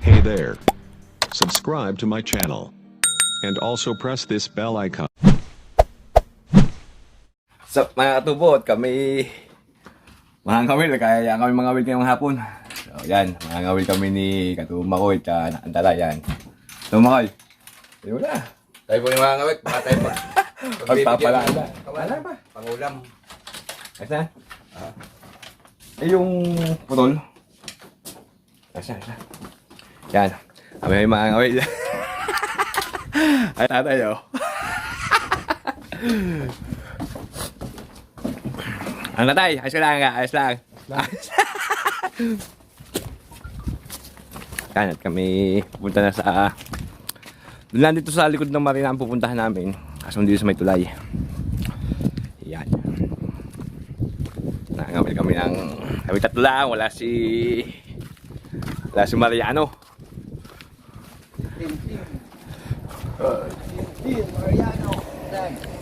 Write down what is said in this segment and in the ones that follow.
Hey there. Subscribe to my channel. And also press this bell icon. So, mga katubot, kami mga ngawil, kaya kami mga ngawil ngayong hapon. So, yan, mga ngawil kami ni Katumakoy, tsaka Antala, yan. Tumakoy, ayun na. Tayo po yung mga ngawit, baka tayo pa. Pagpapalala. Wala pa. Pangulam. Asa? Yung putol. Asa? Yan, kami mga ngawil. Ay, tatay, oh. Ano na tayo? Ayos ka lang, ayos lang. Yan, at kami pupunta na sa doon lang dito sa likod ng marina ang pupuntahan namin. Kaso dito sa may tulay. Yan. Nangamil kami ng kami tatlo lang. Wala si Mariano.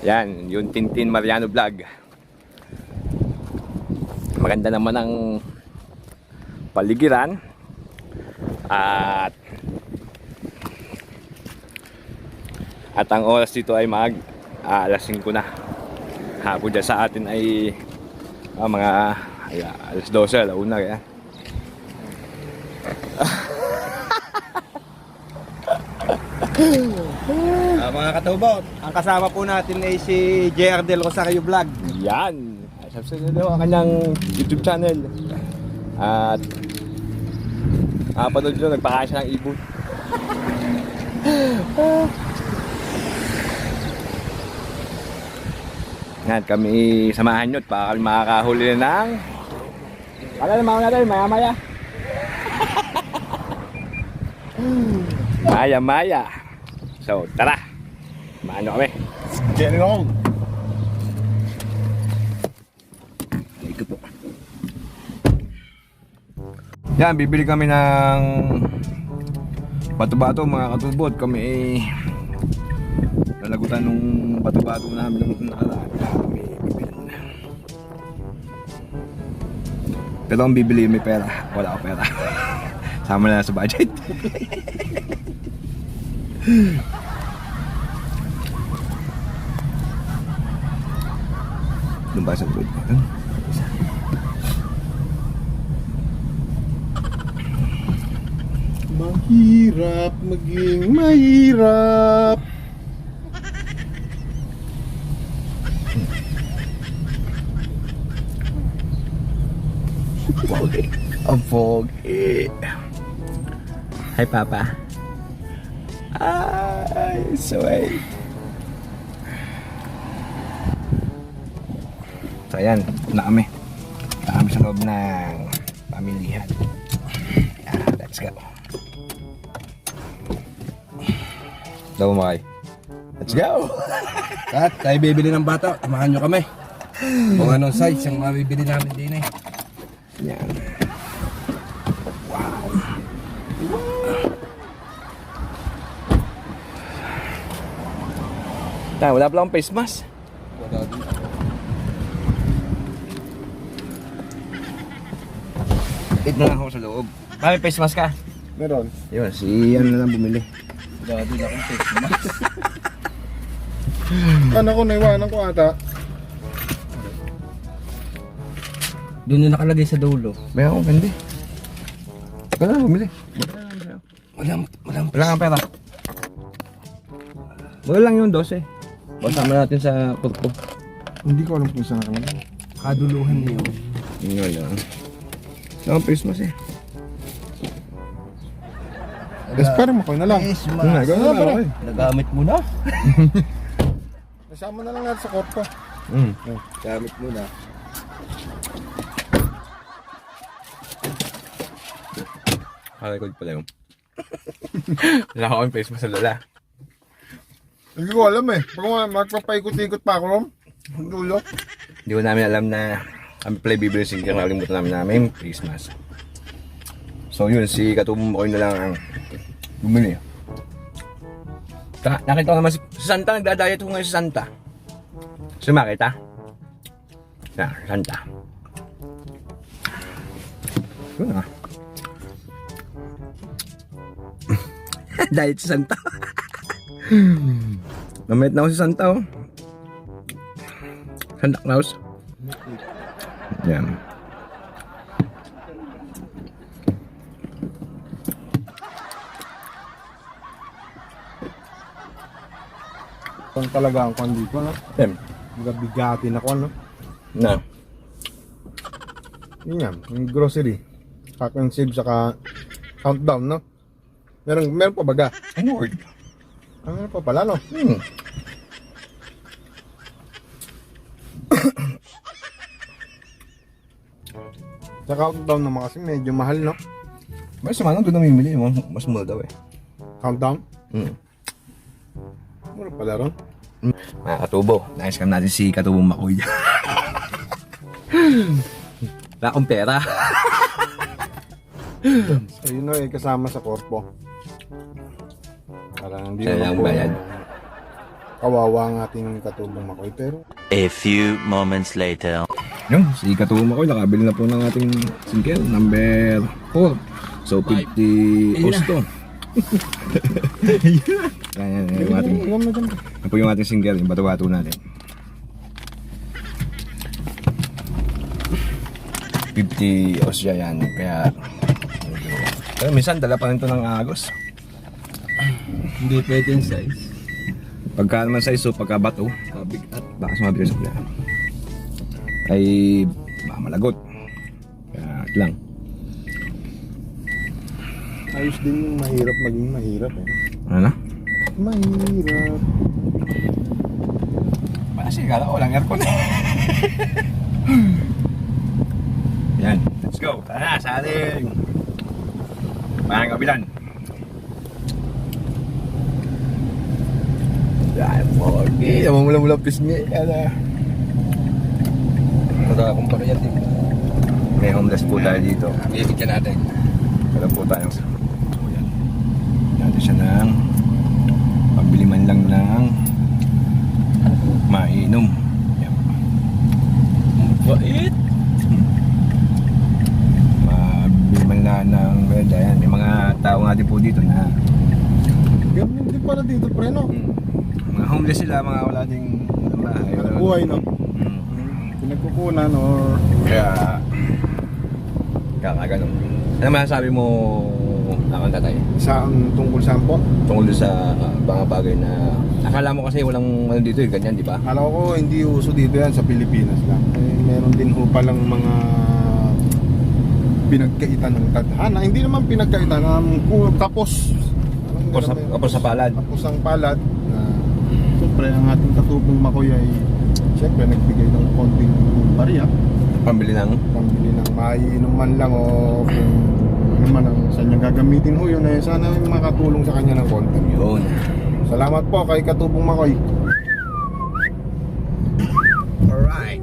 Yan, yung Tintin Mariano vlog. Maganda naman ang paligiran at ang oras dito ay alas 5 na. Hapon dyan sa atin ay mga alas 12, alauna kaya. Mga katubot, ang kasama po natin ay si JR Del Rosario Vlog. Yan! Subscribe nyo ang kanyang YouTube channel. At panood nyo, nagpakain siya ng ibon. Yan, kami samahan nyo at baka kami makakahuli na ng wala naman natin, maya-maya. Maya-maya. So, tara! Maano kami? Get it on! Yan, bibili kami ng bato-bato mga katubot. Kami ay nalagutan nung bato-bato namin nung nakaraan. Kami bibili na. Pero ang bibili may pera. Wala ako pera. Sama na sa budget. Doon ba sa road? Mahirap maging mahirap. Pogi. Ang pogi. Hi, Papa. Ay, sweet. So, ayan. Na kami. Kami sa loob ng pamilihan. Yeah, let's go. Daw mo kay. Let's go! At tayo bibili ng bata, samahan nyo kami. Kung anong size ang mabibili namin din eh. Yan. Wow. Wala pala akong face mask. Wala din. Eat na lang ako sa loob. May face mask ka? Meron. Yun, si ano na lang bumili. Wala din akong face mask. Ano ko, naiwanan ko ata. Doon yung nakalagay sa dulo. May akong hindi. Wala lang bumili. Wala kang pera. Wala lang yung 12. Basama natin sa purpo. Hindi ko alam kung saan nakalagay. Kaduluhan niyo. Yun lang. Wala akong face mask eh. Espera mo ko na lang. Gano'n na ako eh. Nagamit mo na. Nasama na lang natin sa korpo. Gamit mo na. Record pala yun. Wala akong face mask sa lala. Hindi ko alam eh. Pag magpapaikot-ikot pa ako ron. Dulo. Hindi ko namin alam na kami pala bibili si nakalimutan namin face mask. So yun, si Katumakoy na lang ang bumili. Nakita ko naman si Santa, nagda-diet ko ngayon si Santa. Sumakita? Yan, Santa. Yun ah. Dahil si Santa. Namit na ako si Santa, oh. Santa Claus. Yan. Ito talaga ang kwan dito, no? Yan. Bigatin ako, no? Na. Yun yan, yung grocery. Pack and save, saka countdown, no? Meron pa baga? Ano word? Meron pa pala, no? Sa countdown naman kasi medyo mahal, no? Mas sa manong doon namimili. Mas mura daw eh. Countdown? Hmm. Meron pala ron? Mga katubo, na-scam natin si Katubong Makoy. Wala akong pera. So yun, no, eh, kasama sa korpo. Parang hindi Kaya lang po bayad. kawawa ang ating Katubong Makoy, pero A few moments later. Yung, si Katubong Makoy, nakabili na po ng ating single, number 4. So, 50 osto. Yan, yung ating, yan po yung ating single, yung bato-bato natin. 50 osya yan, kaya pero minsan dala pa rin ito ng agos. Hindi pwede yung size. Pagka naman size, so pagka bato, at baka sumabi sa pula ay mamalagot. Kaya lang. ayos din yung mahirap maging mahirap, eh. Ano na? Mahirap. Kasi kala ko walang aircon. Yan, let's go. Tara na, sa ating mga kabilan. Yan, Morgy. Naman mula-mula pisngi. Yan. Para kung paano yan, May homeless po tayo dito. bibigyan natin. Kala po tayo. Yan. Natin siya ng pambili man lang ng mainom. Yan. Bait! Mabili man lang ng beda. Yan. May mga tao nga din po dito na Ganyan din pala dito, pre, no? mga homeless sila, mga wala ding bahay. Buhay, no? Mm. Pinagkukunan or Kaya ganun. Ano masasabi mo nakang tatay? saan tungkol saan po? Tungkol doon sa mga bagay na akala mo kasi walang ano dito eh, ganyan di ba? Akala ko hindi uso dito yan sa Pilipinas lang. Eh, meron din ho palang mga pinagkaitan ng tadhana. Hindi naman pinagkaitan, kapos. Kapos sa palad. Kapos ang palad. Siyempre, ang ating Katubong Makoy ay siyempre nagbigay ng konting barya. Pambili ng Pambili ng maiinom man lang o kung ano man ang saan niya gagamitin ho yun, eh, sana may makatulong sa kanya ng konti. yun. Salamat po kay Katubong Makoy. Alright.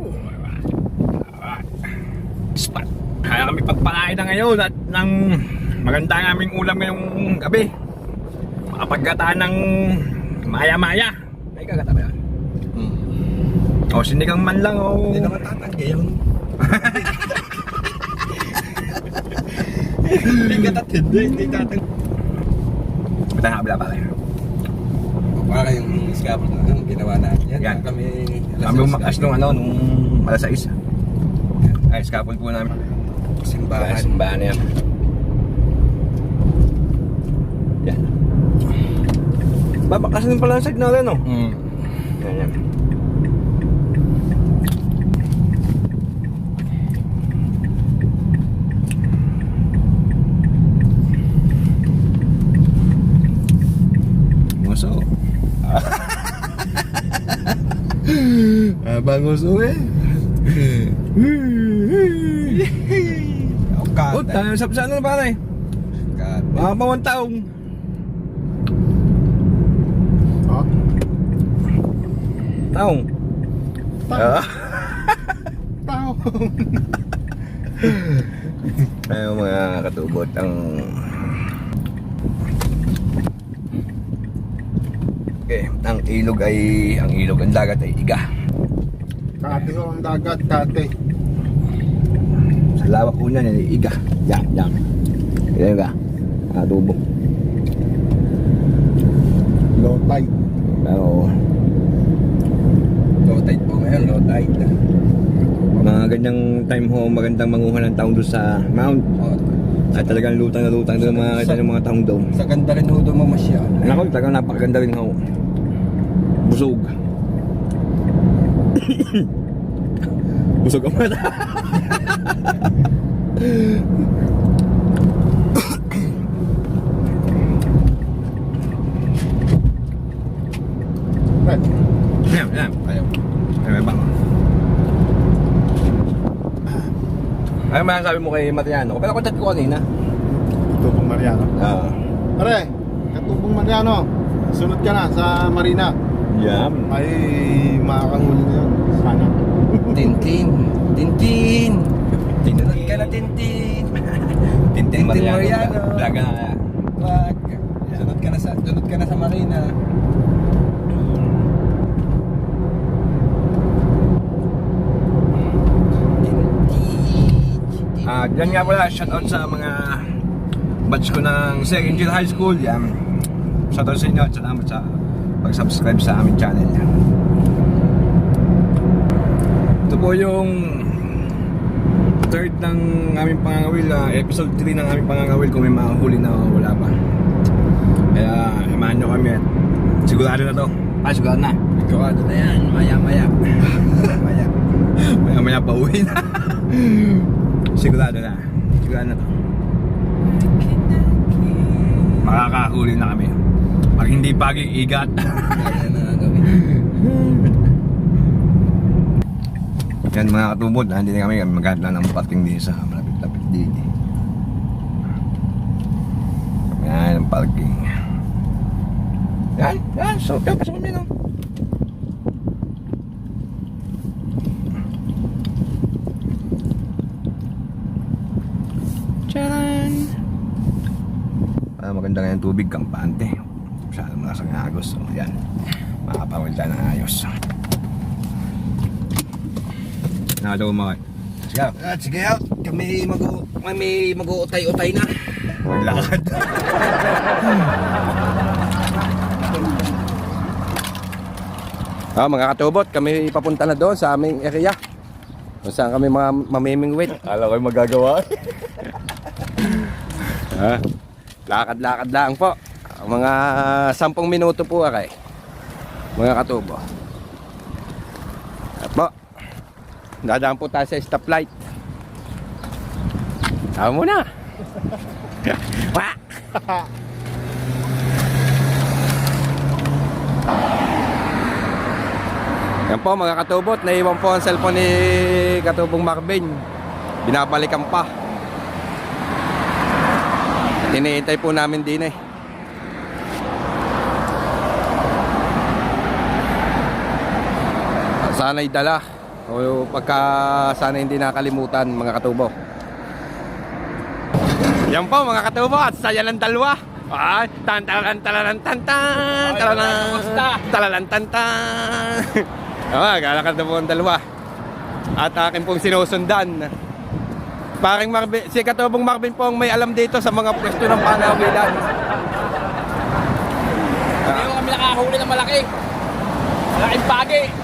Spot. Kaya kami pagpalain na ngayon at ng maganda ang aming ulam ngayong gabi. Makapaggataan ng maya-maya. May kagata ba yan? O sinigang man lang o... Hindi naman tatanggi yun. Hindi tatanggi. Ba't ang habla pala yun? Para yung scaffold na ginawa natin. Yan, Yan. kami Kami umakas nung ano, nung alas 6. Ay, scaffold po namin. simbahan. Simbahan na yan. Yan. Babakasan din pala ang side natin, no? Yan, yan. Nguso. Abang nguso eh. Oh, tayo sa ano na pare? Mga pawang taong. Ha? Taong. Ah. Tao. Ayaw mga katubot ang... Okay, ang ilog ang dagat ay iga. Kate ho ang dagat, kate. Sa lawak po niyan ay iga. Yan. Yan ka. Katubo. Low tide. Pero Low tide po ngayon, low tide. mga ganyang time ho, magandang manguha ng taong doon sa mount. Oh, At talagang lutang na lutang doon mga mga taong doon. sa ganda rin ho doon mamasyal. Nako, talagang napakaganda rin ho. Busog. Busog ang mata. Right. Yan, yan. Ayaw. Ayaw ba? Ano man sabi mo kay Mariano? Pero kontat ko kanina. Katubong Mariano. Pare, Katubong Mariano. Sunod ka na sa Marina. Yan. Ay, makakahuli na yun. Sana. Tintin. Tintin. Tinunod ka na Tintin. Tintin Mariano. Blaga na kaya. Wag. Sunod ka na sa Marina. Yan nga pala, shoutout sa mga batch ko ng second year high school. Yan. Shoutout sa inyo at salamat sa pag-subscribe sa aming channel. Ito po yung third ng aming pangangawil, episode 3 ng aming pangangawil kung may makahuli na wala pa. Kaya samahan nyo kami at sigurado na to. Sigurado na. Sigurado na yan. Maya-maya. Maya pa uwi na. Sigurado na. Sigurado na to. Makakahuli na kami. Pag hindi pagi, igat. Kaya na gawin. Yan mga katubod, hindi na kami maghanap na ng parking din sa malapit-lapit din. Yan ang parking. Yan, so pasok kami no. Charan! Maganda nga yung tubig, kampante. Masyado malasang agos. So yan, makapawalda ng ayos. Nakadaw mga. Let's go. At sige out. Kami mag-uutay-utay na. Maglakad. Mga katubot, kami papunta na doon sa aming area. Kung saan kami mga mamimingwit. Alam ko yung magagawa. Lakad-lakad lang po. Mga 10 minuto po akay. Mga katubo. At po. Dadaan po tayo sa stoplight. Tama mo na. Wah! Yan po mga katubot, naiwan po ang cellphone ni Katubong Marvin. Binabalikan pa. Hinihintay po namin din eh. Sana'y dala. O pagka sana hindi nakalimutan mga katubo. Yan po mga katubo at saya ng dalawa. Ay, tan-talalan talalan tan-tan talalan tan-tan. Galakad na po ang dalawa. At akin pong sinusundan. Paring Marvin, si Katubong Marvin po ang may alam dito sa mga pwesto ng pangawilan. Hindi kami nakahuli ng malaki. Malaking pagi.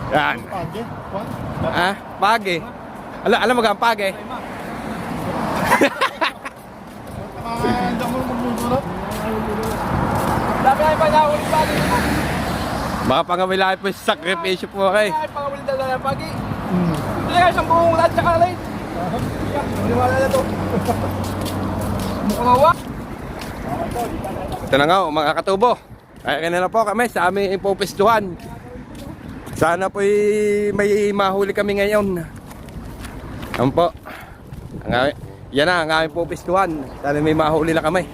Yan. Pagi? Pagi. Alam mo ka ang pagi? Hindi mo magmumulot. Dami ay pa nakahuli pagi. Mga pangawilan po sa sakripisyo po kayo. Ay pangahuli dala ng pagi. Hindi nga isang buong lahat sa kalay. Maniwala na to. Mukhang awa. Ito na nga mga katubo. Ay na po kami sa aming ipopistuhan. Sana po may mahuli kami ngayon. Yan po. Yan na ang aming popistuhan. Sana may mahuli na kami.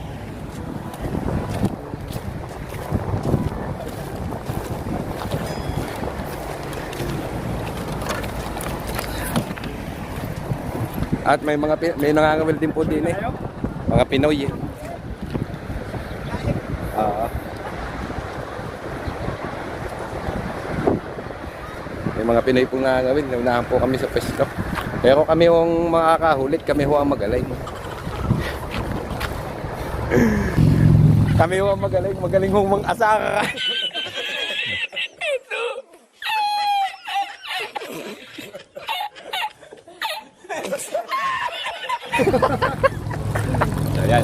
At may may nangangawil din po din eh. Mga Pinoy. May mga Pinoy pong nangangawil. Naunahan po kami sa pwesto. Pero kami yung makakahulit, kami ho ang magaling. Kami ho ang magaling ho mang-asaka. So yan,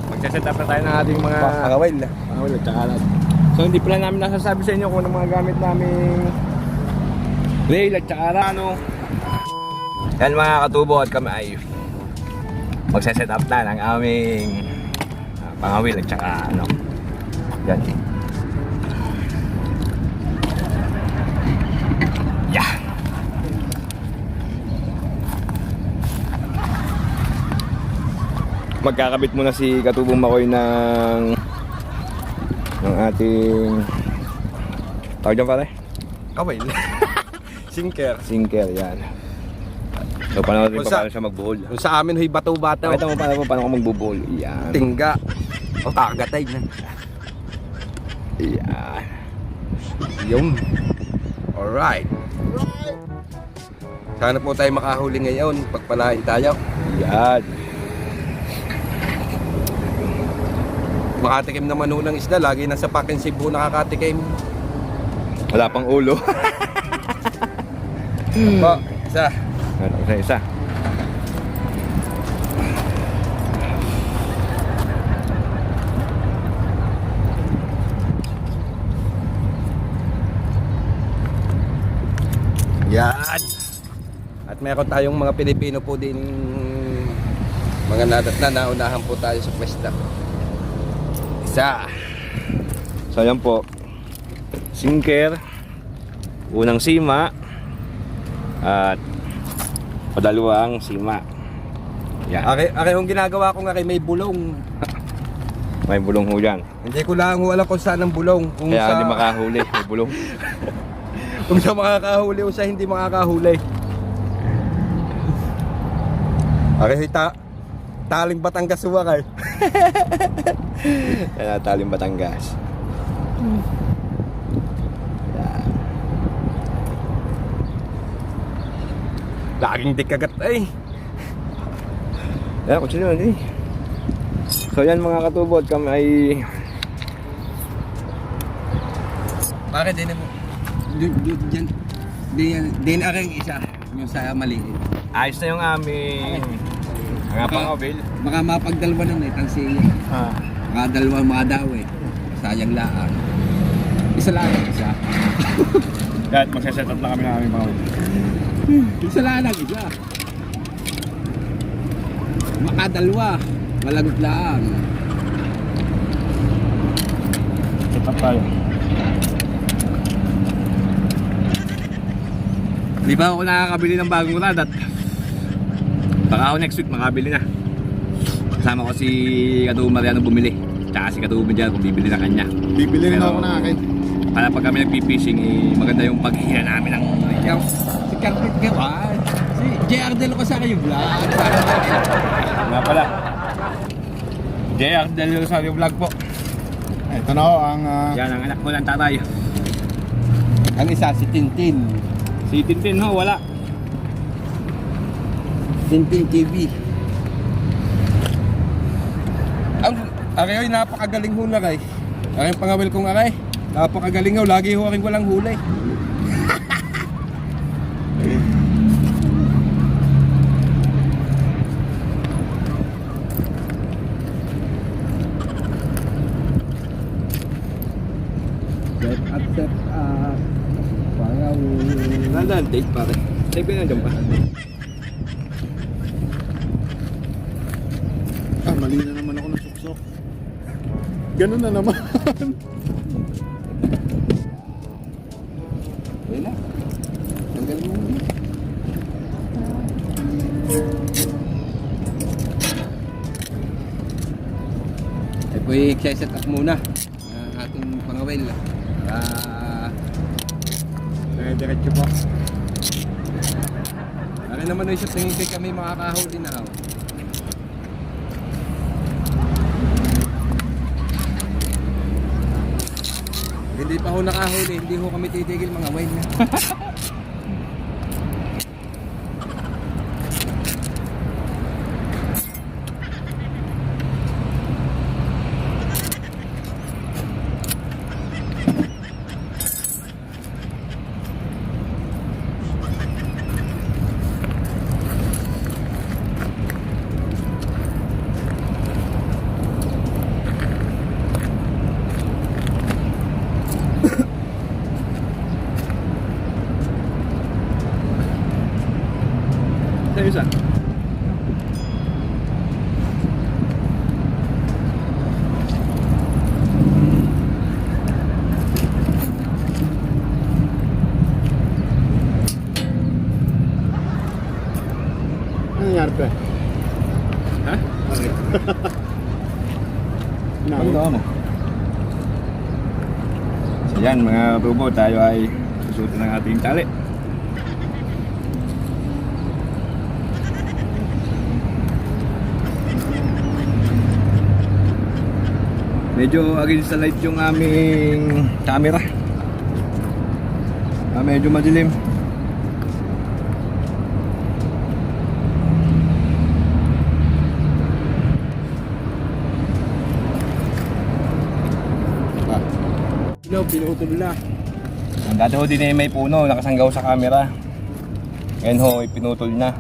magsaset up na tayo ng ating mga Pangawil. pangawil at saka lahat. So hindi pala namin nasasabi sa inyo kung ano mga gamit naming rail at saka ano. Yan mga katubo at kami ay magsaset up na ng aming pangawil at saka ano. Yan. Yeah. Magkakabit muna si Katubong Makoy ng ating tawag dyan pare? Kawil. Sinker. Sinker yan. So paano Kung rin sa- paano siya magbuhol? Kung sa amin ho'y bato-bato. Pakita mo paano ko magbubuhol. Yan. Tingga. O tagatay na. Yan. Yung. Alright. Sana po tayo makahuli ngayon. Pagpalain tayo. Yan. Makatikim naman ho ng isda. Lagi nasa Pakin Cebu nakakatikim. Wala pang ulo. Po, isa. Ano, isa. Yan. At meron tayong mga Pilipino po din mga naunahan po tayo sa pwesta. Isa. So yan po. Sinker. Unang sima. At padalawang sima. Yan. Yung ginagawa ko nga kay may bulong. May bulong ho yan. Hindi ko lang alam kung saan ang bulong. Kung Kaya sa, hindi makahuli. May bulong. kung sa makakahuli o sa hindi makakahuli. Taling Batangas huwa kay. Yan Taling Batangas. Yan. Laging di kagat ay. Yan, kung sino eh. So yan mga katubod, kami ay Bakit din mo? Din aking isa. Yung sa maliit. ayos na yung aming mga pangawil. Baka mapagdalwa nun eh. Tansi mga dalawa mga daw eh. Sayang laang. Isa lang. Isa. Dahil magsaset up na kami ng aming pangawil. Isa lang. Isa. Makadalwa. Malagot lang. Set up tayo. Di ba ako nakakabili ng bagong rad at baka ako next week makabili na. Kasama ko si Katubo Mariano bumili. Tsaka si Katubo Diyan kung bibili na kanya. Bibili rin Pero, ako na akin. Para pag kami nagpipishing, maganda yung paghihila namin ng Si Carpet Gawan. Si JR Del ko sa kayo vlog. Nga pala. JR Del Rosario Vlog po. Ito na ho ang Yan ang anak ko ng tatay. Ang isa si Tintin. Si Tintin ho, wala. Tintin TV. Ang aray napakagaling ho na kay. Aking pangawil kong aray. Napakagaling ho, lagi ho aking walang huli. Set up. Parang Nandaan, take pare. Take ko na dyan pa. mali na naman ako ng suksok. Ganun na naman. wala. Tanggal mo. Ay po i-set up muna ang ating pangawil para Diretso po. Akin naman ay shoot ng ikay kami makakahuli na ako. Hindi pa ako nakahuli, hindi ho kami titigil mga wine na. Ano mo? So yan mga tubo, tayo ay susutin ng ating tali. Medyo against the light yung aming camera. Medyo madilim. Pinutol na. Ang dati ho din ay may puno, nakasanggaw sa camera. Ngayon ho, pinutol na.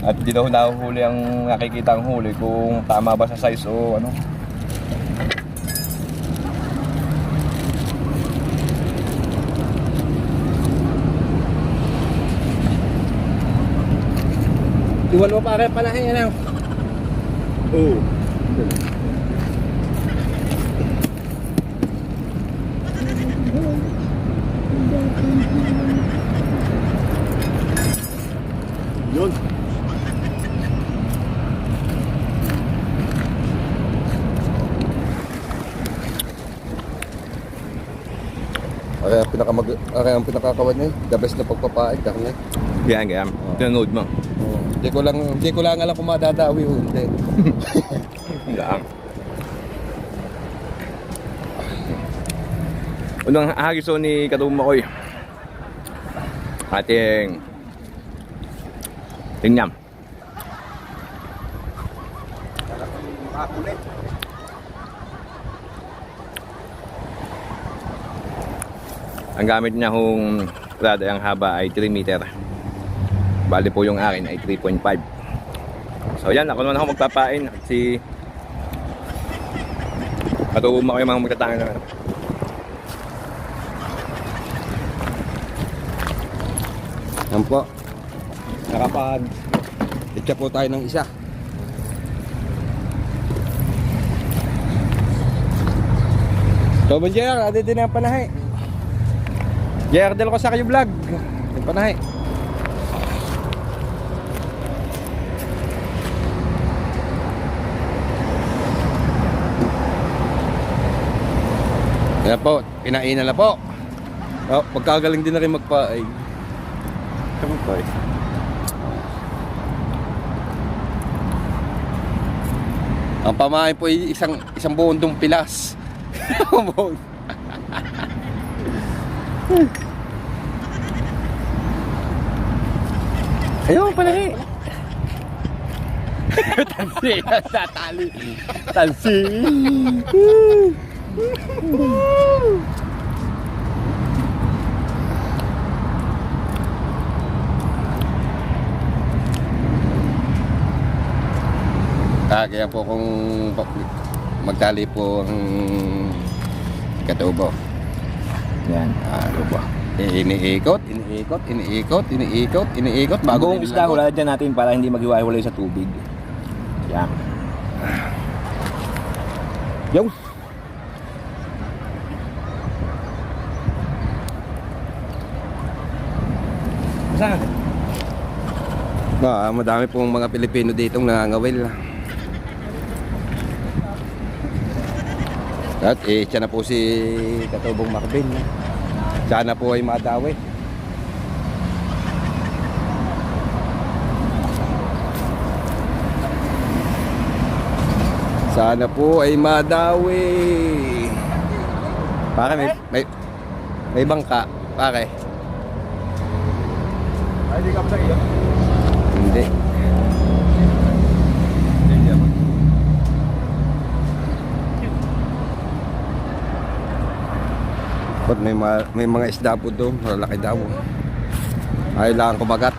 At di daw nahuhuli ang nakikita ang huli kung tama ba sa size o ano. Iwan mo pare panahin yan. Oo. Yun. Ang pinakakawan niya, the best na pagpapain karne. Yan, ganyan. Pinanood mo. Hindi ko lang alam kung madadawi o hindi. Yan. Unang hagiso ni Katumakoy. Ating tingnan. Ang gamit niya hong rada, ang haba ay 3 meter. Bali po yung akin ay 3.5. So yan, ako naman ako magpapain. At si Katumakoy mga magtatangan na. Yan po. Nakapag-itcha po tayo ng isa. So, Bonjer, adi din ang panahe. JR Del Rosario Vlog. Yung panahe. Yan po, pinainan na po. Pagkagaling din na rin magpaay. Ang pamain po ay isang buong pilas. Ayun, panahe. Tansi, tatali. Tansi. Kaya po kung magtali po ang Katubo. Yan. Katubo. Iniikot. Bagong isda hula dyan natin para hindi maghiwa-hiwalay sa tubig. Yan. Yung. Saan? Madami pong mga Pilipino ditong nangangawil. At siya na po si Katubong Macbin. Sana po ay madawi. Sana po ay madawi. Pare, may bangka, pare. Ay, di ka pa sa iyo. Hindi. But may mga isda po doon, malaki daw. Ayaw lang kumagat.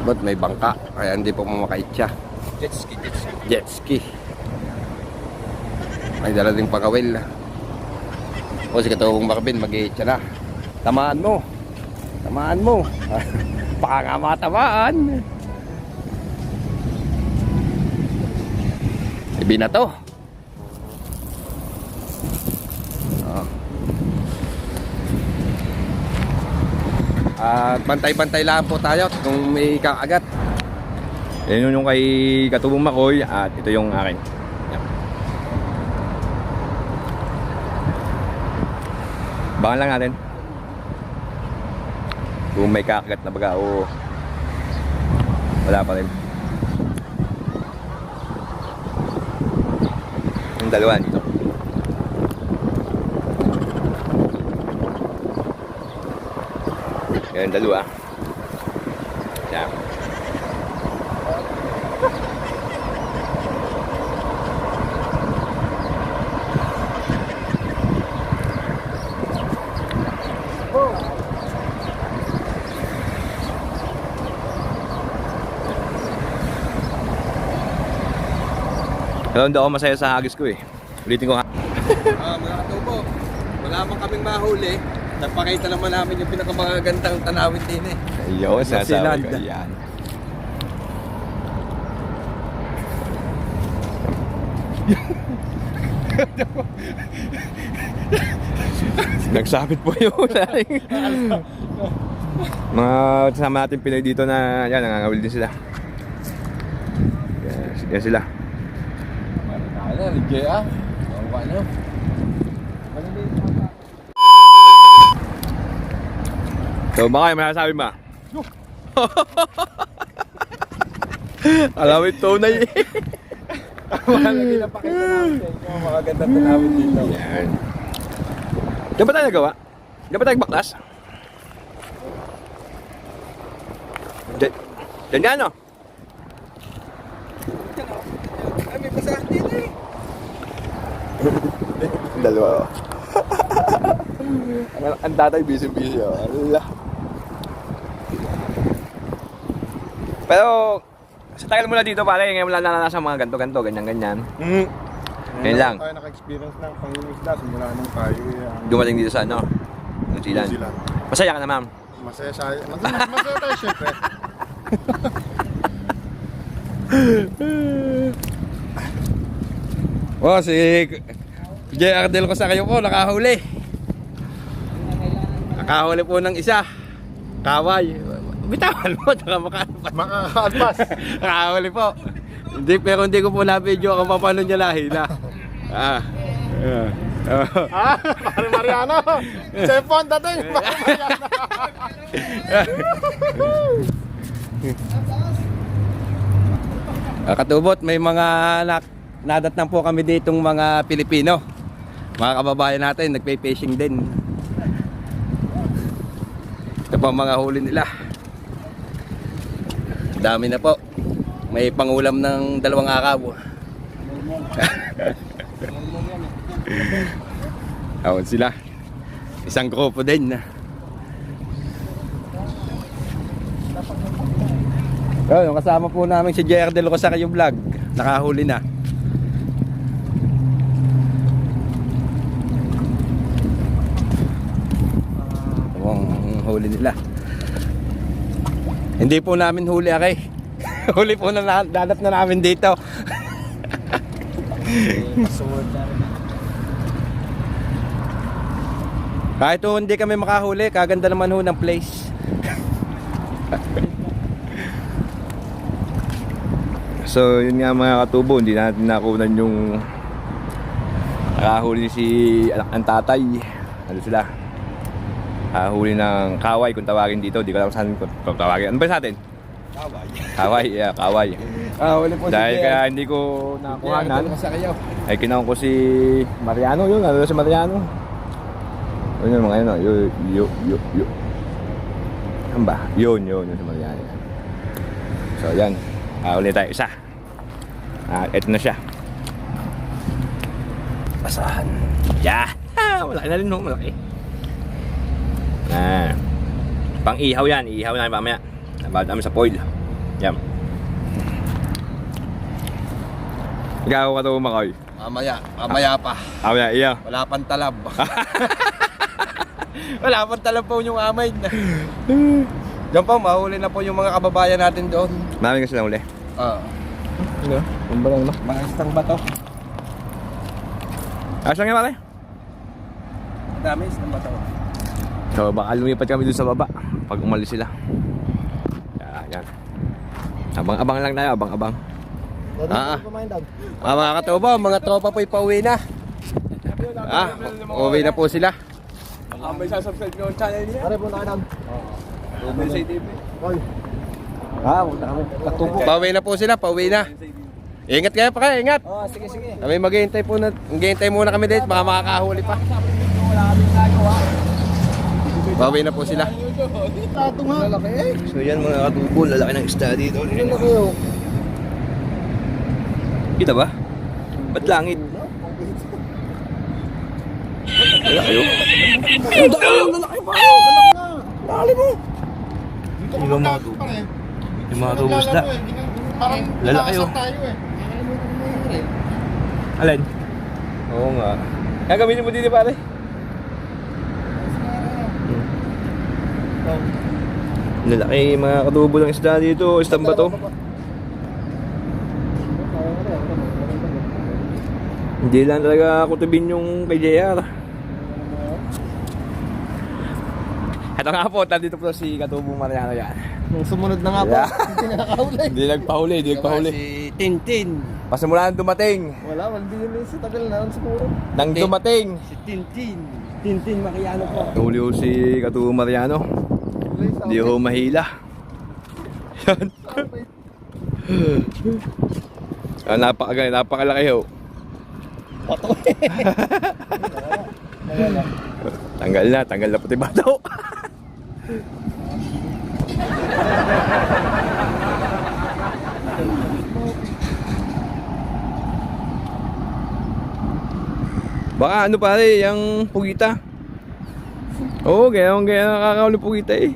But may bangka, kaya hindi po mamakaitsa. Jet ski. May dala ding pagawil. O si Katubong Macbin, mag-iitsa na. Tamaan mo. Baka nga matamaan. Ibinato. At bantay-bantay lang po tayo kung may kakagat. Yan yung kay Katubong Makoy at ito yung akin. Yan. Bangan lang natin. Kung may kakagat na baga o wala pa rin. Yung dalawa dito. Yan, dalawa. Yan. Alam daw ako masaya sa hagis ko eh. Ulitin ko ha. Mga katubo, wala man kaming mahuli. Nagpakita naman namin yung pinakamagandang tanawin din eh. Ayun, sinasabi Zealand. ko yan. Nagsabit po yun. Mga kasama natin Pinoy dito na yan, nangangawil din sila. Yan sila. Ano, ligay ah. Ano? So, baka may masasabi ba? Alam mo ito na eh. Malagi na pakita namin sa inyo. Mga gandang tanawin dito. Yan. Diyan ba tayo nagawa? Diyan ba tayo baklas? Diyan nga no? Ay, may basahan dito eh. Dalawa. Ang tatay busy-busy oh. Allah. Pero sa tagal mo na dito pare, ngayon mo lang naranasan mga ganto-ganto, ganyan-ganyan. Ngayon lang. Tayo naka-experience ng pangingisda simula nung tayo Dumating dito sa ano? New Zealand. Masaya ka na ma'am? Masaya tayo syempre. Oh, si JR Del Rosa kayo po, nakahuli. Nakahuli po ng isa. Kaway. Bitawan mo, saka Makaka-advance. nakahuli po. Hindi, pero hindi ko po na-video kung paano niya lahila. Pare Mariano. Cellphone dating. Pare Mariano. Katubot, may mga nadatnan po kami ditong mga Pilipino. Mga kababayan natin, nagpe-fishing din. Ito pa mga huli nila. Dami na po. May pangulam ng 2 araw. Awon sila. Isang grupo din. Yung kasama po namin si JR Del Rosario Vlog. Nakahuli na. Ang huli nila. Hindi po namin huli akay. Huli po na dadat na namin dito. Kahit po hindi kami makahuli, kaganda naman ho ng place. So yun nga mga katubo, hindi natin nakunan yung nakahuli si anak ng tatay. Ano sila? Huli ng kaway kung tawagin dito. Di ko alam saan kung tawagin. Ano ba sa atin? Kaway. Kaway, yeah, kaway. Huli po Dahil si kaya hindi ko nakuhanan, sa kayo. ay kinawang ko si Mariano yun. Ano si Mariano? Yun yung mga yun. Yun. Ano ba? Yun si Mariano. So yan. Huli tayo isa. Ito na siya. Basahan. Yeah! Malaki na rin no, malaki. Pang ihaw yan, ihaw na mamaya. Nabad namin sa foil. Yan. Ikaw ka ito Makoy. Mamaya pa. Mamaya, iya. Wala pang talab. Wala pang talab po yung amay na. Diyan po, mahuli na po yung mga kababayan natin doon. Maraming kasi na uli. Ano? Kumbalang no? Mga istang bato. Ayos lang yan pare. Dami istang bato. So baka lumipat kami dun sa baba pag umalis sila. Yan. Abang-abang lang tayo, abang-abang. Mga katoba, mga tropa po'y pauwi na. Uwi na po sila. May sasubscribe yung channel niya. Pare po na kanan. Bensay TV. Punta kami. Katubo. Pauwi na po sila, pauwi na. Ingat kayo pa kayo, ingat. Sige, sige. Kami maghihintay muna kami dito, baka makakahuli pa. Pauwi na po sila. Tato nga. Lalaki eh. So yan mga katubo, lalaki ng isda dito. Lalaki oh. Kita ba? Ba't langit? Lalaki oh. Ang dami yung lalaki pa. Dali mo. Yung mga katubo. Yung mga katubo isda. Lalaki oh. Alin? Oo nga. Gagamitin mo dito pare. Lalaki mga katubo ng isda dito. Isdang ba to? Hindi lang talaga kutubin yung kay JR. Ito nga po, dito po si Katubo Mariano yan. Nung sumunod na nga po, hindi na nakahuli. Hindi nagpahuli. Si Tintin. Pasimula nang dumating. Wala, hindi yun sa tagal na siguro. Nang dumating. Si Tintin. Tintin Mariano po. Huli ho si Katubo Mariano. Hindi ho mahila. Yan. Napakalaki ho. Tanggal na puti bato. Baka ano pare, yung pugita. Oo, kaya nakakahuli pugita eh.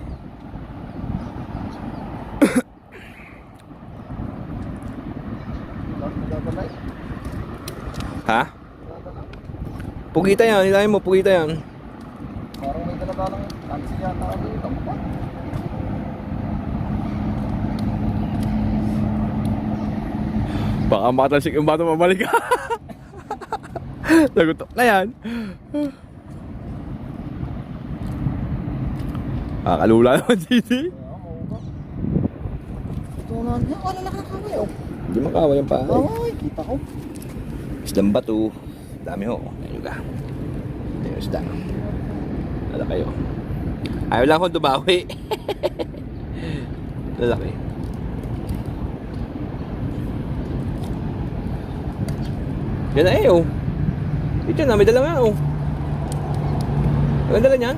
Ha? Pugita yan, hilahin mo, pugita yan. Parang may daladalang tansi yata ako dito. Baka makatalsik yung bato mabalik ka. Nagutok na yan. Kakalula naman dito. Ito na, wala lang nakakaway oh. Hindi makawa yan pa. Ay, kita ko. Isdang bato. Dami ho. Ayun ka. Ayun isda. Wala kayo. Ayaw lang akong dumawi. Lalaki. Yan na eh oh. Ito na, may dala nga oh. Ang dala niyan?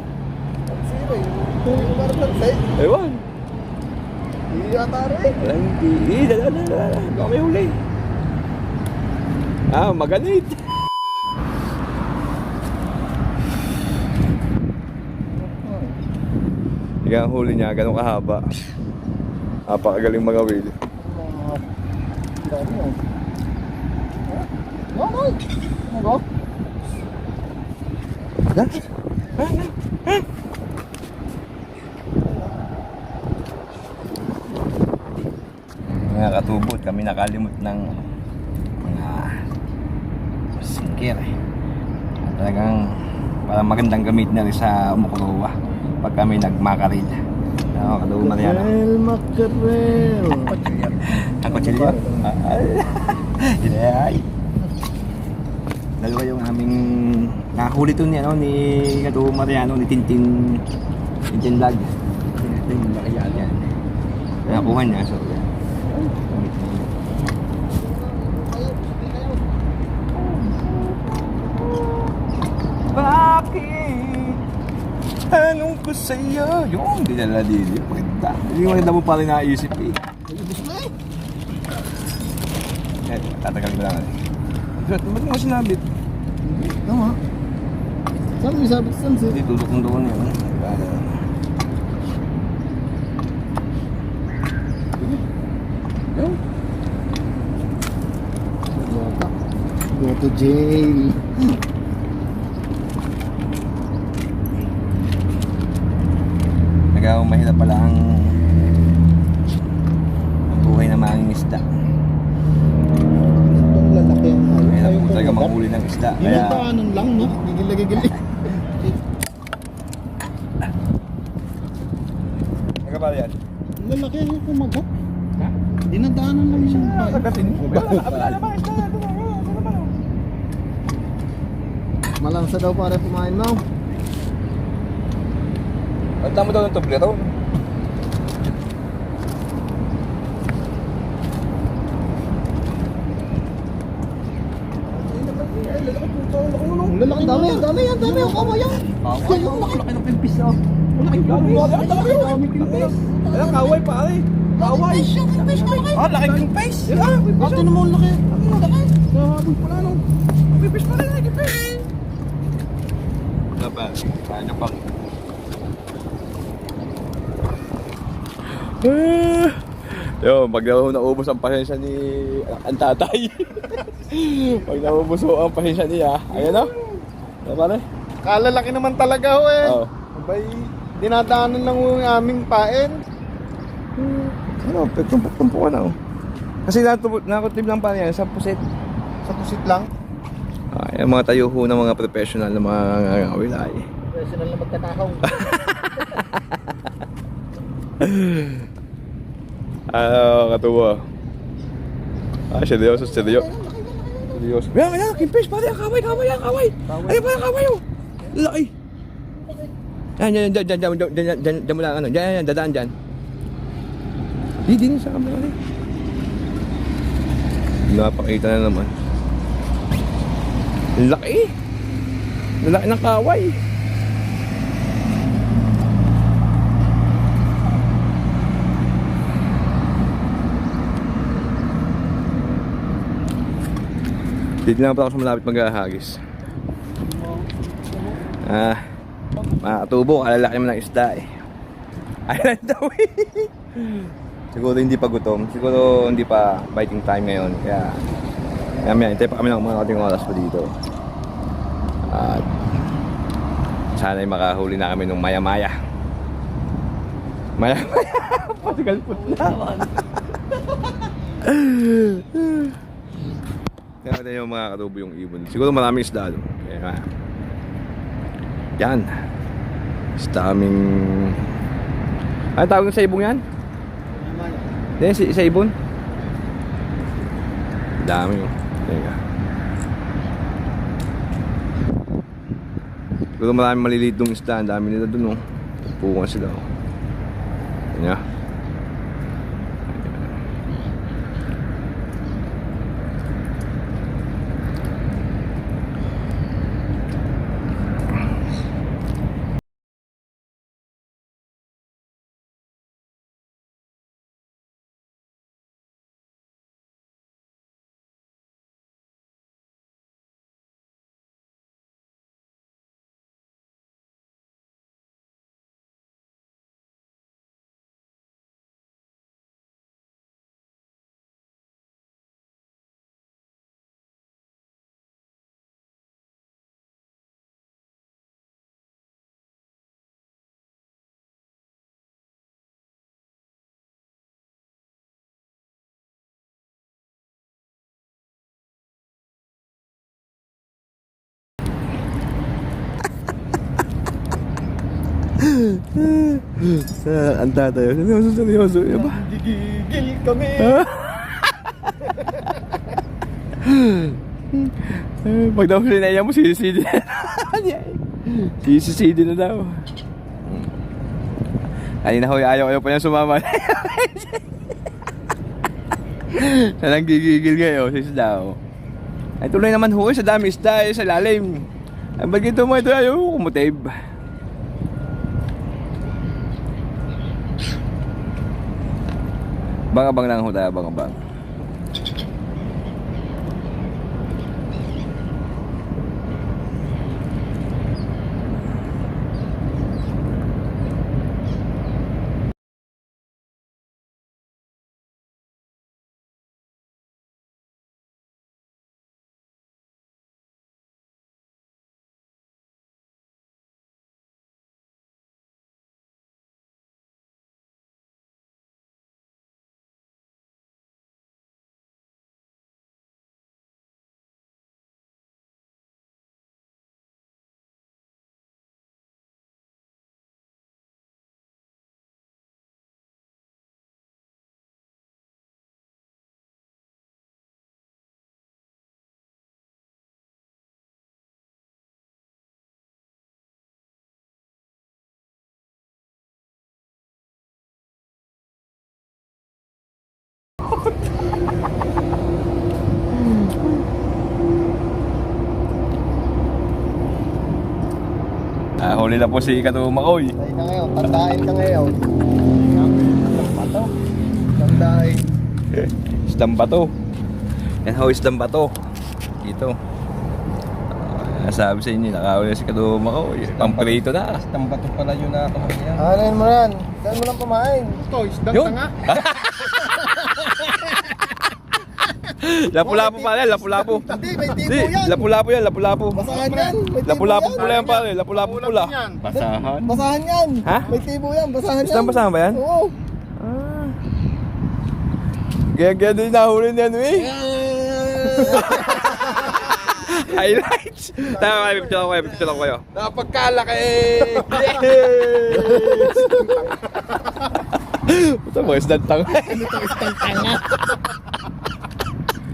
Zero eh. Huli ko parang tansay. Ewan. Hindi yata rin. Walang hindi. Dala. Baka may huli. Maganit. Yung huli niya, ganun kahaba. Napakagaling magawil. Dami oh. Ay! Ano? Mga katubot, kami nakalimot ng mga singkir. Talagang parang magandang gamit na rin sa umukulowa pag kami nagmakaril. Katubo Mariano. Makarel. Ang kutsilyo? Ay. Dalawa yung aming nakahuli to ni Katubo Mariano, ni Tintin Vlog. Tintin Mariano yan. Kaya kuha niya, so yan. Bakit? Anong ko sa'yo? Yung dinala dito. Maganda. Maganda mo pa rin naisip eh. Ibus na eh. Tatagal ko lang. Ba't mo sinabit? Tama. Saan may sabit saan sir? Hindi, tulok ng doon yun. Go to jail. Nagawang mahirap pala ang buhay na maraming isda. Itong lalaki ang Mahirap po talaga manghuli ng isda. Yung Kaya pa anong lang no? Gigil-gigil. pala yan? Lalaki yung kumagat. Dinadaanan lang yung pain. Kagatin mo. Malansa daw para kumain mo. Ang damo daw ng tublero. Lalaki, dami ang kawayan. Kaya ang laki ng pimpis ah. Malaking pimpis. Alam, kaway pare. Kaway. Ah, laking pimpis. Ate naman laki. Nahabol pala no. Pimpis pa rin, pimpis. Ano ba? Ano pa? Yo, pag naubos ang pasensya ni ang tatay. Pag naubos ang pasensya niya, ayan na. Ano ba rin? Kalalaki naman talaga ho eh. Oo. Abay, dinadaanan lang ho yung aming pain. Ano, tumpok-tumpukan na oh. Kasi nakutib lang pa yan sa pusit. Sa pusit lang. Ay, mga tayo ho ng mga professional na mga ngangawilay. Personal na magkatakaw. Katuwa. Seryoso. Seryoso. Yan, kimpis, pare, ang kaway. Ayun pa, ang kaway, oh. Laki. Diyan mo lang, ano, diyan, dadaan dyan. Hindi sa kamera, eh. Napakita na naman. Laki. Laki ng kaway. Dito lang pala ako sa malapit maghahagis. Mga katubo, kalalaki naman ng isda eh. Ayun daw eh. Siguro hindi pa gutom. Siguro hindi pa biting time ngayon. Kaya hintay pa kami ng mga kating oras pa dito. At sana'y makahuli na kami ng maya-maya. Maya-maya. Patigalpot na. Kaya natin yung mga katubo yung ibon. Siguro maraming isda doon. Kaya yan. Isda kaming... Ano tawag sa ibong yan? Yan, sa ibon. Dami yun. Teka. Siguro maraming maliliit dong isda. Ang dami nila doon, oh. Pupungan sila, oh. Yan. Ang tatay. Seryoso. Yan ba? Gigigil kami. Pag daw sinaya mo, sisisidi na. Sisisidi na daw. Kanina ho, ayaw pa niya sumama. Salang gigigil ngayon, sis daw. Ay tuloy naman ho, sa dami isda, sa lalim. Ay ba't ito mo ito, ayaw kumutib. Bang-abang lang ho tayo, bang-abang. Huli na po si Katumakoy. Tayo ka ngayon, tandain ka ngayon. Pato. Tandain. Isdang bato. Yan ho, isdang bato. Dito. Nasabi sa inyo, nakahuli si Katumakoy. Pamprito na. Isdang bato pala yun na kamayan. Ano mo yan? Saan mo lang pamain? Ito, isdang Yun. tanga. Lapu-lapu pala, lapu-lapu. Hindi, may tipo Di, yan. lapu-lapu yan, lapu-lapu. Basahan yan. May tipo Lapu-lapu yan. pula yan pare, lapu-lapu pula. Basahan. Basahan yan. Ha? May tipo yan, basahan yan. Isdang basahan ba yan? Oo. Kaya din nahuli niya eh. Highlights! Tama kayo, picture ako kayo. Napagkalaki! Ito mo, isdang tanga.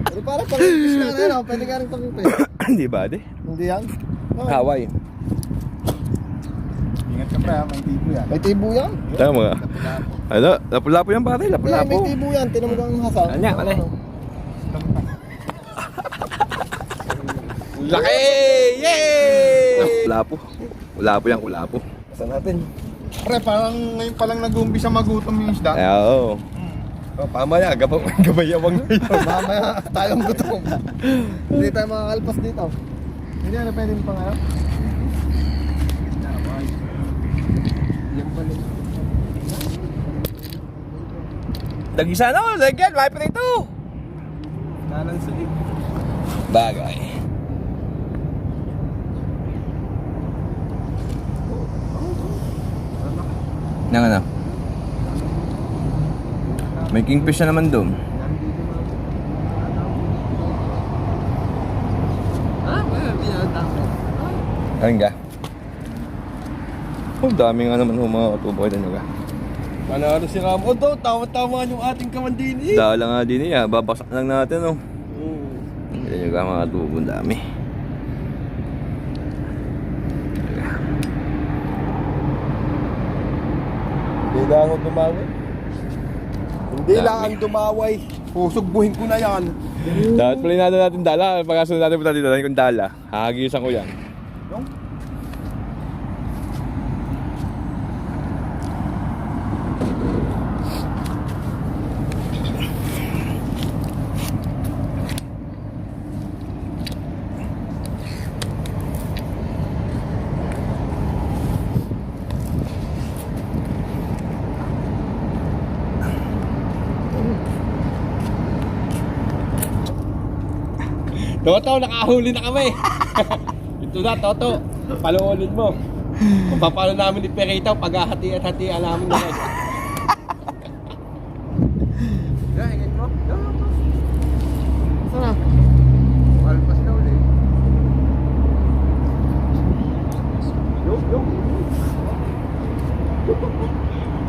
Ano para pang-ipis na ano? Pwede ka rin pang-ipis. Hindi ba, di? Hindi yan? Oh. Hawaii. Ingat ka pre, may tipo yan. May tipo yan? Tama nga. Ano, lapu-lapu yan pare, May lapu-lapu. tipo yan. Tinan mo kang hasang. Ano yan, pare? Laki! Yay! Lapu. Lapu yan, kulapo. Saan natin? Pre, parang ngayon palang nag-uumpisa magutom yung isda. Ay, oo. Oh, pamaya, gabayawang ngayon. Mamaya tayong gutom. Hindi tayo makakalpas dito. Hindi na pwede mo pang ano? Dagisa na, lagyan, may prito. Kanan sa Bagay. Nang ano? May kingfish na naman doon. Ayun ka. Oh, dami nga naman mga katuboy na nyo ka. Manalo si Ramo daw, tama-tama yung ating kamandini. Dahil nga din niya, babaksak lang natin oh. Hindi nyo ka mga katubo, dami. Hindi na ako dumaway. Hindi lang ang dumaway. Pusugbuhin ko na yan. Dapat pala natin dala, pagkasunod natin punta dito, kung dala, hahagisan ko yan. Toto, nakahuli na kami. Ito na, Toto. Paluulin mo. Kung paano namin ni Perita, paghahati-hatian namin na rin. Sana. Alpas na ulit.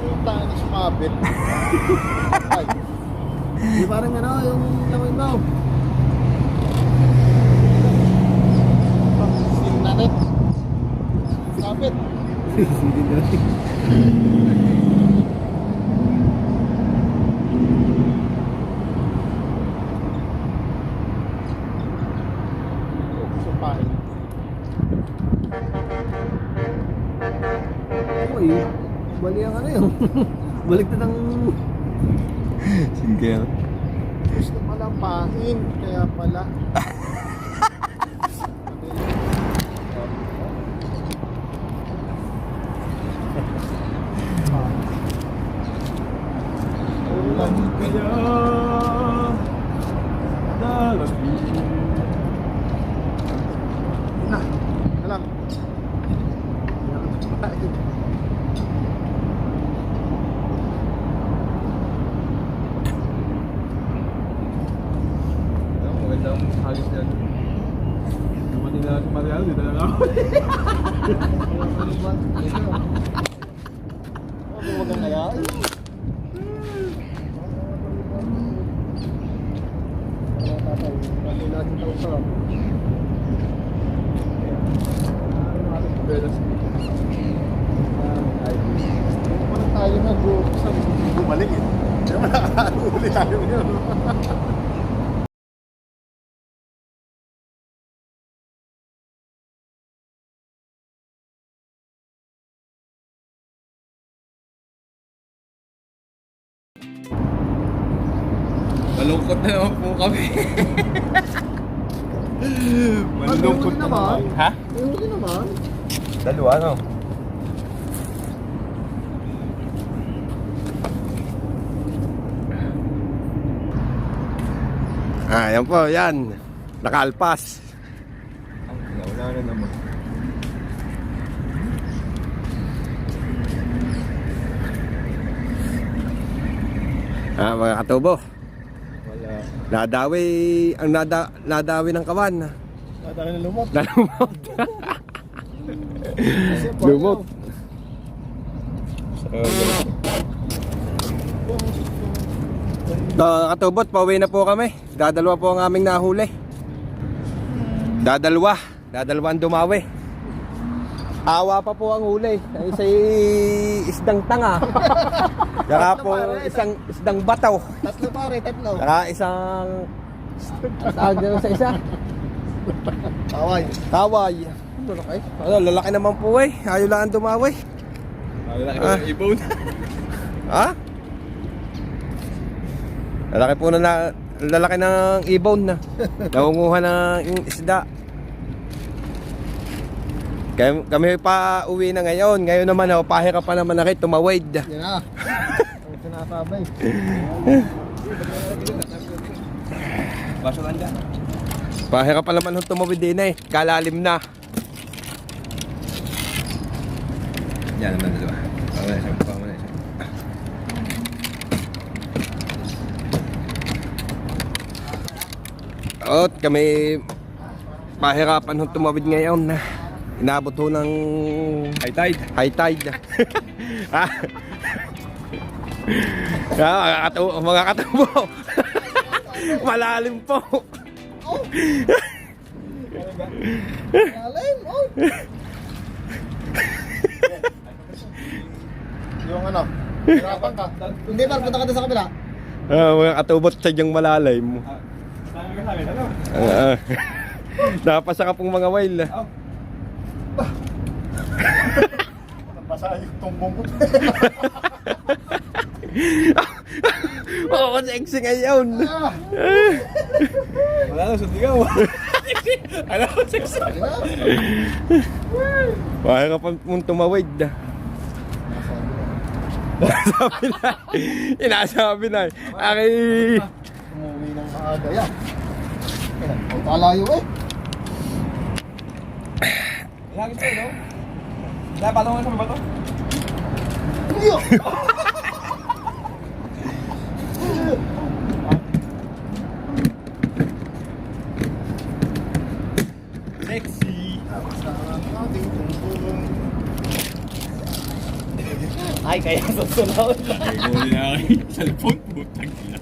Yung tayo na sumabit. Ay. Di parang ano, yung lamin mo. Sin natin. Sumabit. Sumpahin. Uy, bali ang ano yun. Balik na ng... Sige. Gusto pala pahin, kaya pala. Na, alam. Magandang hagis yan. Dumating na si Mariano, dito lang ako. Huwag kang kaya. Tayo nag-uusap, bumalik eh. Kaya makakahuli tayo yun. Malungkot na naman po kami. Malungkot na naman. Ha? Huli naman. Dalawa, no? Yan po, yan. Nakalpas. Wala na naman. Mga katubo. Wala. Nadawi ng kawan. Tatalo na lumot. Nalumot. Lumot. Katubot, pauwi na po kami. Dadalwa po ang aming nahuli. Dadalwa ang dumawi. Awa pa po ang huli. Ay say isdang tanga. Saka po isdang bataw. Tatlo pare, tatlo. Saka isang tawag na sa isa. Taway. Taway. Lalaki. Lalaki naman po eh. Ayaw lang dumawi. Lalaki ng ibon. Ha? Lalaki po lalaki ng ibon na. Naunguha ng isda. Kami pa uwi na ngayon. Ngayon naman, pahira pa naman na kayo tumawid. Yan na. Ang sinasabay. Baso lang dyan. Pahira pa naman tumawid din eh. Kalalim na. Yan naman dalawa. Pama na isa. At kami pahirapan tumawid ngayon. Inabot ho ng High tide. high tide. Mga katubo. Malalim po. Alim, oh. Yung ano? Hirapan ka. Hindi ba, punta ka doon sa kabila. Mga katubot sadyang malalim. Napasa ka pong mga whale. Basa yung tumbong ko. Oo, sexy ngayon. Wala na, sundigaw. Alam mo, sexy. Kaya ka pa mong tumawid. Inasabi na. Aki. Umuwi ng maaga yan. Ang palayo eh. Lagi sa'yo, no? Kaya patungan sa ba ito? Hindi oh. Sexy. Ay, kaya susunod. Huli na kayo. Cellphone, butang ina.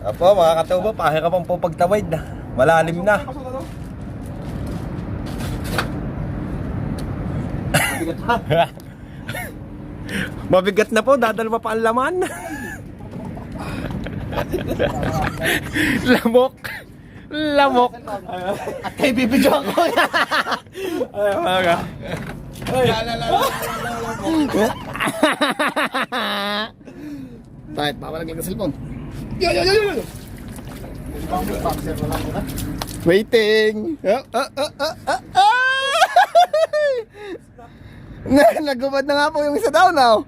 Apo, mga katubo, pahira pang po pagtawid. Malalim na. Mabigat na po, dadalwa pa ang laman. Lamok. Lamok. At kay bibidyo ako. Ay, mga. Kahit papalagyan ka cellphone. Waiting. Nagubad na nga po yung isa daw now.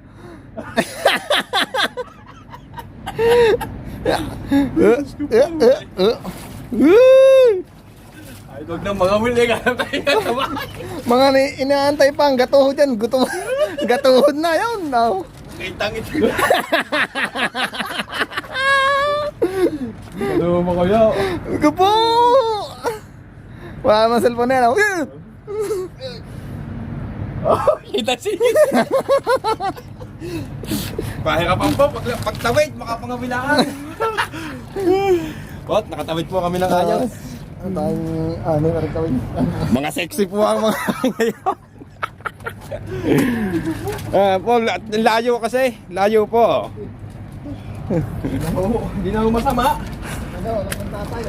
Ay, huwag nang mga huli ka. Mga inaantay pa ang gatuhod yan. Gatuhod na yun now. Kay tangit. Ano mo kayo? Gupo! Wala naman cellphone na yan. Kita singit. Pahira pa po, pagtawid, makapangabilaan. What? Nakatawid po kami ng kanyang. Ang ano na rin kawin. Mga sexy po ang mga ngayon. Po, layo kasi. Layo po. Hindi na ako masama. Ano, walang tatay.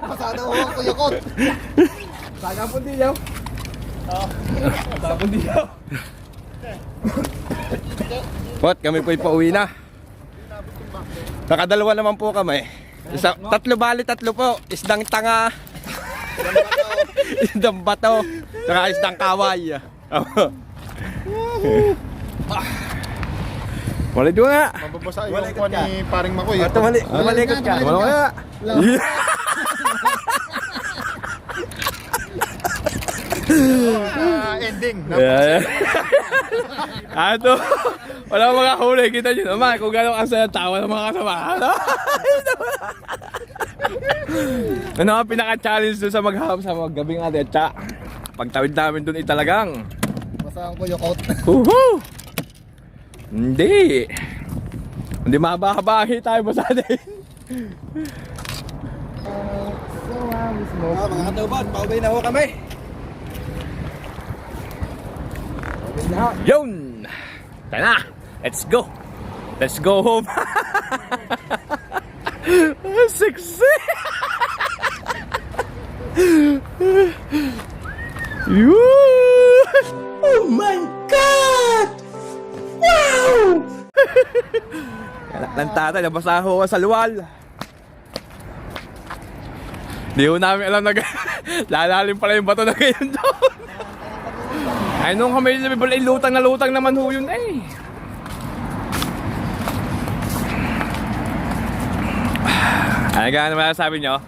Pasado ko ang kuyukot. Saga po din yaw. Bot, kami po'y pauwi na. Nakadalawa naman po kami. Tatlo bali, tatlo po. Isdang tanga. Isdang bato. Saka isdang kaway. Wala doon nga. Mababasa yung kuha ni paring Makoy. Tumalikot ka. Wala nga. Ending. Ato. Wala mga huli. Kita nyo naman kung gano'ng ang saya tawa ng mga kasama. Ano ang pinaka-challenge doon sa maghahap sa mga gabing natin? At pagtawid namin doon talagang Basahan ko yung out. Woohoo! Hindi mahaba-habahi tayo basta din. Mga katubot, pauwi na ho kami. Yun! Tayo na! Let's go! Let's go home! Sexy! Oh my God! Wow! Anak ng tatay, nabasa ho sa luwal. Di ho namin alam na lalalim pala yung bato na ngayon doon. Ay, nung kami lumibol, ay lutang na lutang naman ho yun eh. Ay, gano'n naman sabi nyo?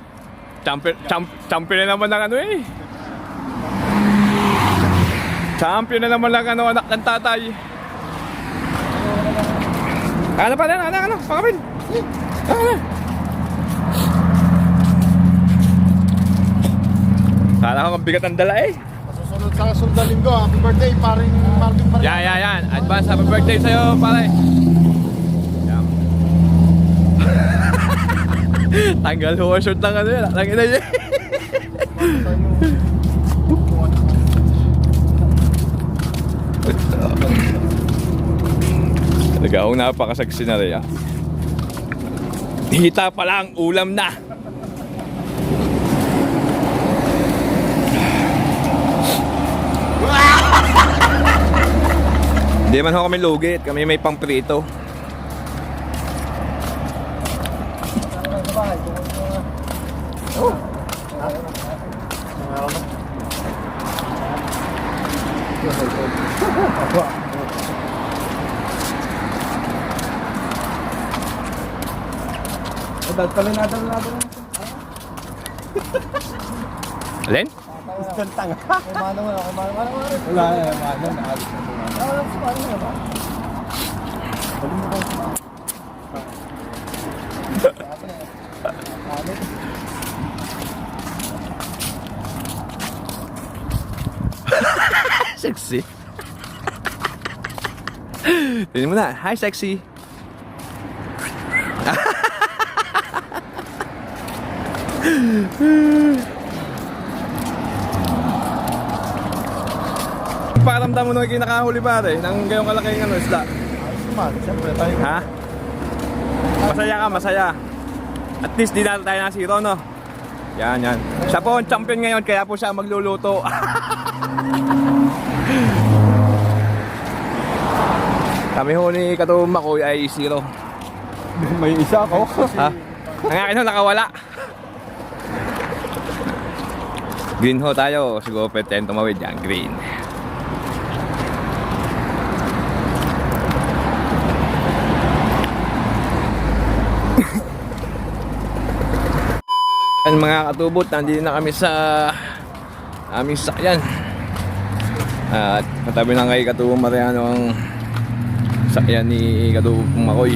Champion na naman ng ano eh. Champion na naman ng ano, anak ng tatay. Ano pa na, ano, pakapin. Ano. Kala ko ang bigat ang dala eh. Masusunod sa sundalin ko. Happy birthday, paring Marvin pa rin. Yan. Advance happy birthday sa'yo, pare. Yan. Tanggal ho ang short lang ano yun. Lang ina yun. Talaga akong napakasaksi na rin. Hita pa lang, ulam na. Hindi man ho kami lugit, kami may pangprito. Alin? Sexy. Tingnan mo na. Hi, sexy. Paramdam mo nung kinakahuli pare ng gayong kalaking ano, isda. Siyempre tayo. Ha? Masaya ka, masaya. At least di natin tayo na zero, no? Yan. Siya po ang champion ngayon, kaya po siya magluluto. Kami ho ni Katu Makoy ay zero. May isa ako. Ha? Ang akin ho, nakawala. Green ho tayo, siguro pwede tumawid yan, green. Yan mga katubot, nandito na kami sa aming sakyan. At katabi lang kay Katu Mariano ang sakyan ni Katu Makoy.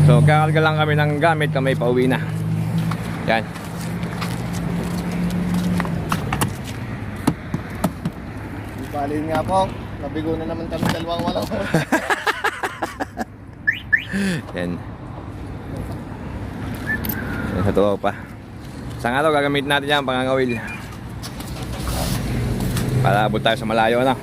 So kakarga lang kami ng gamit, kami pauwi na. Yan. Balin nga po. Nabigo na naman kami dalawang wala. Yan. Yan sa tuwa pa. Isang araw gagamitin natin yan, pangangawil. Para abot tayo sa malayo na.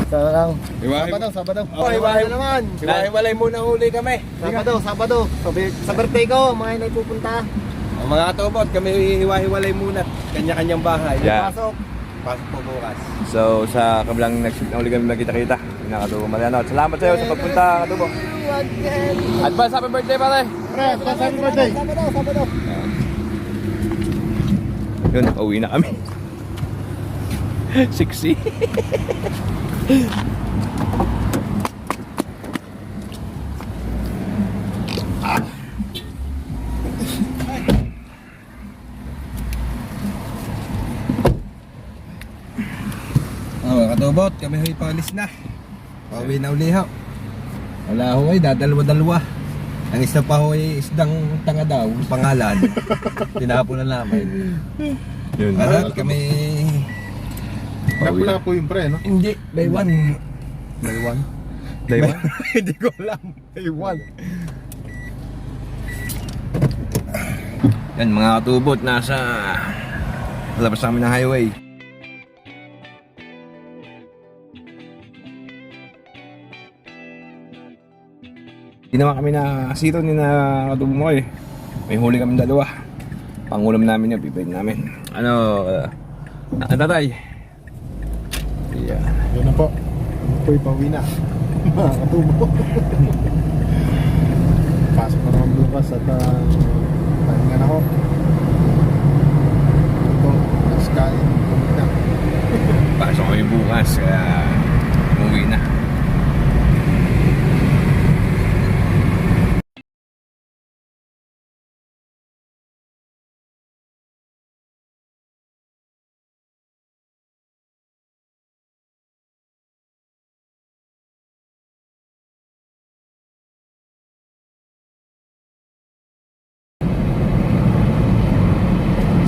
Sana lang. Iwahe- Sabado. Iwahe naman. Walay muna huli kami. Sabado. Sa birthday ko, mga inay pupunta. Mga katubot, kami hiwa-hiwalay muna. Kanya-kanyang bahay. Yeah. Pasok. Pasok po bukas. So, sa kabilang next week na uli kami magkita-kita. Pinakatubo Mariano. At salamat sa iyo sa pagpunta, Katubo. Advance happy birthday, pare! Pre, happy birthday. Yun, nakauwi na kami. 60. Mga katubot, kami ho'y palis na. Pauwi na uli ho. Wala ho ay, dadalwa-dalwa. Ang isa pa ho ay isdang tanga daw, pangalan. Tinapon na namin. Yun. At kami... Napula po yung pre, no? Hindi, by one. May one. Daywa? Hindi ko alam. By one. Yan, mga katubot, nasa labas namin ng highway. Hindi naman kami na sito ni na katubo mo eh. May huli kami dalawa. Pangulam namin yun, bibayin namin. Ano, tatay? Yeah. Yun na po. Ano po ipauwi na. Mga katubo. Pasok na naman bukas at pahinga na ako. Ito, next kain. Pauwi na. Pasok kami bukas, kaya umuwi na.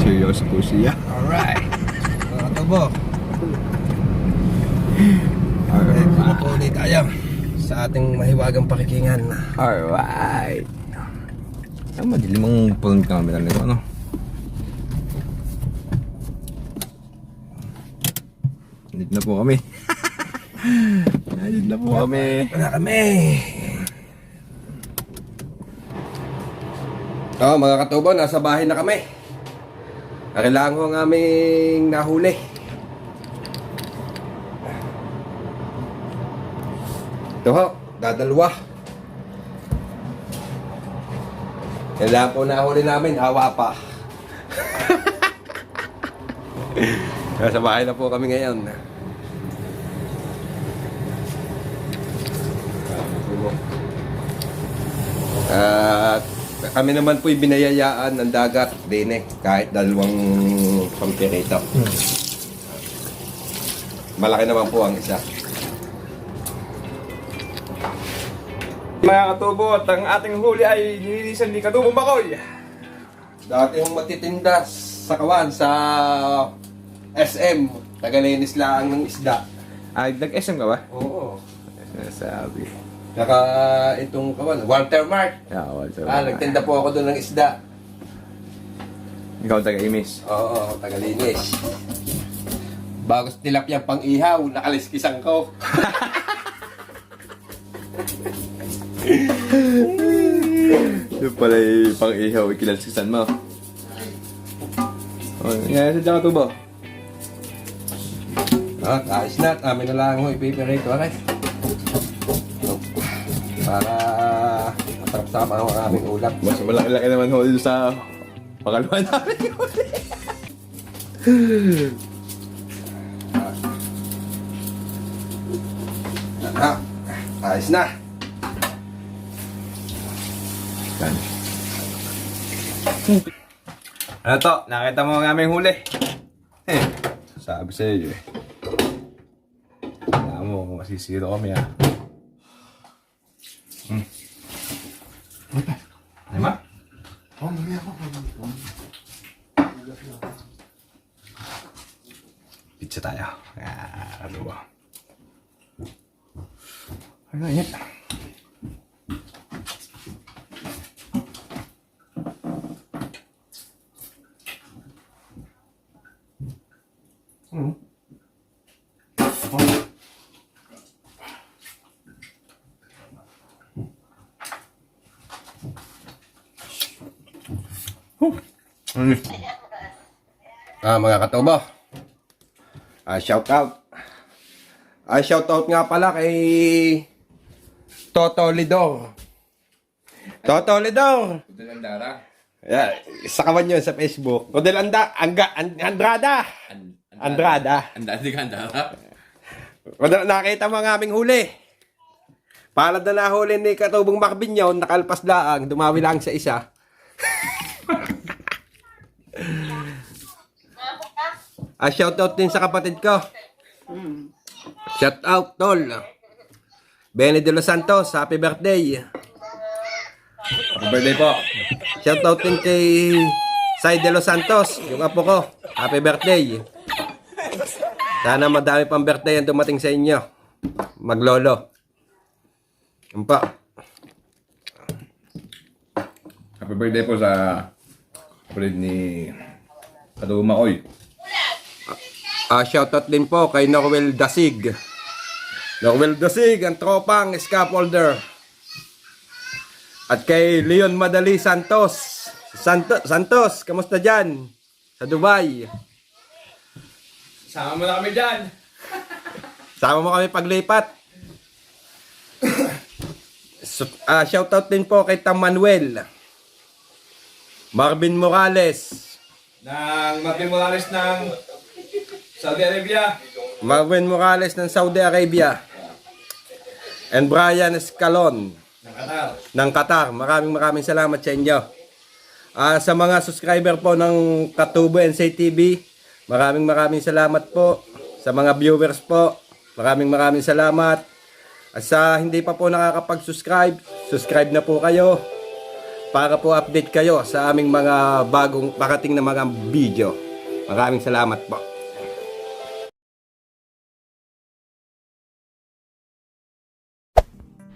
Seryoso po siya. Alright. Mga katubo. Alright. Patuloy tayo sa ating mahiwagang pakikingan. Alright. Ang madilim ang pulong camera nito, ano? Nandito na po kami. Nandito na po kami. Na kami. Mga katubo, nasa bahay na kami. Kailangan ko ang aming nahuli. Ito ho, dadalwa. Kailangan po nahuli namin, hawa pa. Nasa bahay na po kami ngayon. At kami naman po'y binayayaan ng dagat din kahit dalawang pampirito. Malaki naman po ang isa. Mga katubo, at ang ating huli ay nililisan ni Katubo Makoy. Dati yung matitinda sa kawan sa SM. Tagalinis lang ng isda. Ay, nag-SM ka ba? Oo. Sabi. Naka itong kawan, Walter Mart. Yeah, what's up? Nagtinda po ako doon ng isda. Ikaw taga-imis. Oo, tagalinis. Bago tilapia pang ihaw, nakaliskisan ko. Yung pala yung pang-ihaw, ikilalsisan mo. Oh, yan, sa Katubo. Ayos na. Amin na lang ho, ipiperito. Okay? Para masarap-sarap ang aming ulam. Mas malaki-laki naman ho dito sa pangalawa namin yung huli. Ayos na. Yan. Ano to? Nakita mo ang aming huli. Sabi sa iyo eh. Alam mo, masisiro kami ah. Ano ba? Oh, mali ako. Pizza tayo. Ano ba? Ano yan? Mga katubo. Shout out. Shout out nga pala kay Toto Lidor. Toto Lidor. Yeah, sa kawan yun sa Facebook. Rodel Andrada. Andrada. Rodel, nakita mo ang aming huli. Palad na nahuli ni Katubong Macbin yun, nakalpas laang, dumawi lang sa isa. Shout out din sa kapatid ko. Shout out, tol. Benny de los Santos, happy birthday. Happy birthday po. Shout out din kay Sai de los Santos, yung apo ko. Happy birthday. Sana madami pang birthday ang dumating sa inyo. Maglolo. Yan pa. Happy birthday po sa kapatid ni Katubong Makoy. Shout out din po kay Norwell Dasig. Norwell Dasig, ang tropang scaffolder. At kay Leon Madali Santos. Santos, kamusta dyan? Sa Dubai. Sama mo na kami dyan. Sama mo kami paglipat. Shout out din po kay Tam Manuel. Marvin Morales. Marvin Morales ng Saudi Arabia. Marvin Morales ng Saudi Arabia. And Brian Escalon ng Qatar. Maraming salamat sa inyo. Sa mga subscriber po ng Katubo NC TV, maraming salamat po. Sa mga viewers po, maraming salamat. At sa hindi pa po nakakapag-subscribe, subscribe na po kayo para po update kayo sa aming mga bagong parating na mga video. Maraming salamat po.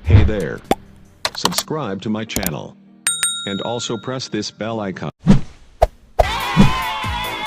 Hey there. Subscribe to my channel. And also press this bell icon.